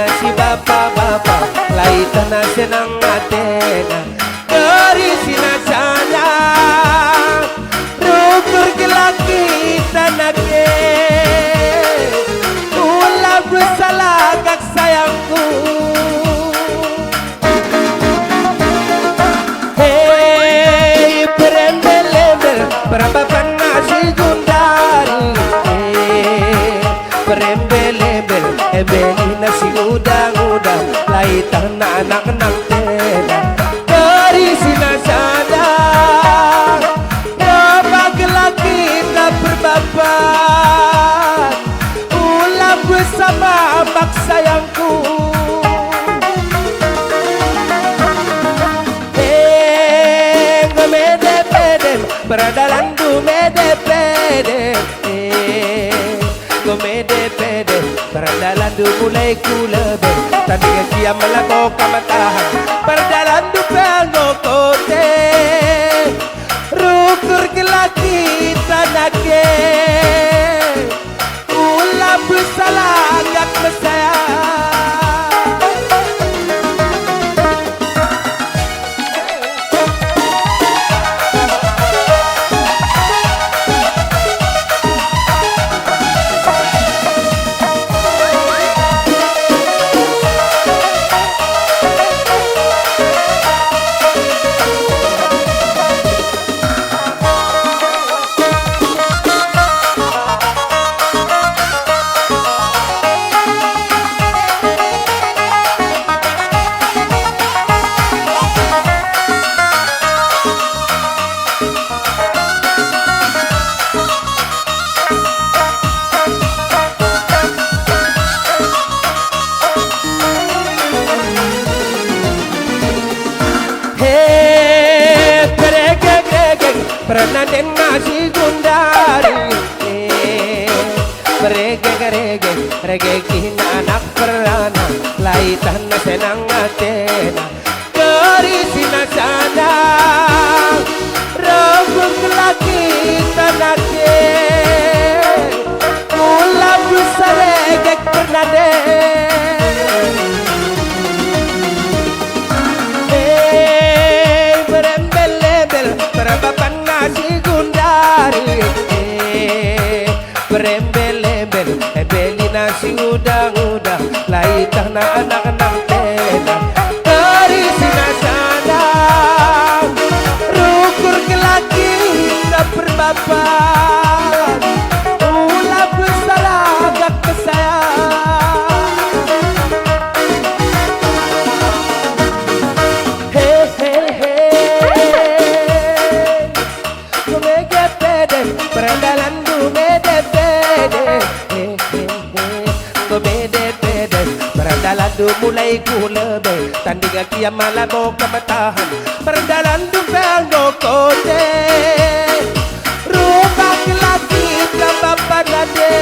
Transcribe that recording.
na si bapak-bapak, laitan na senang atena. Dari sinasana, rukur kelaki tanake. Ulah bersalagak sayangku. Hey, berembel-embel, berapapan nasi gundari. Berembel-embel, embeli nasi udang-udang, laitan na anak ng tela. Dari sinasana, kapag lagi na berbabat, ulang bersama bak sayangku. Gomede-pede, beradalan gomede-pede. Gomede-pede, beradalan du mulai kulebe. Tandingan kia melago kamatahan, beradalan du pengo kote. Rukur kelaki tanake, ulah bersalagak mesaya. Pernah nasi gundari, berege-gerege, rege kina anak perana, laitan na senang atena. Dari sinasana, rambut laki tanake, mula besar rege pernah nasi gundari, berembel-embel, embeli nasi udang-udang, laitan na anak ng tela. Dari sinasana, rukur kelaki na berbapak, ulah bersalagak kesayang. Berandalan gomede-pede, gomede-pede, berandalan du mulai kulebe, tandingan kia malabo kamatahan, berandalan du pengo kote, rumah laki kabapanade.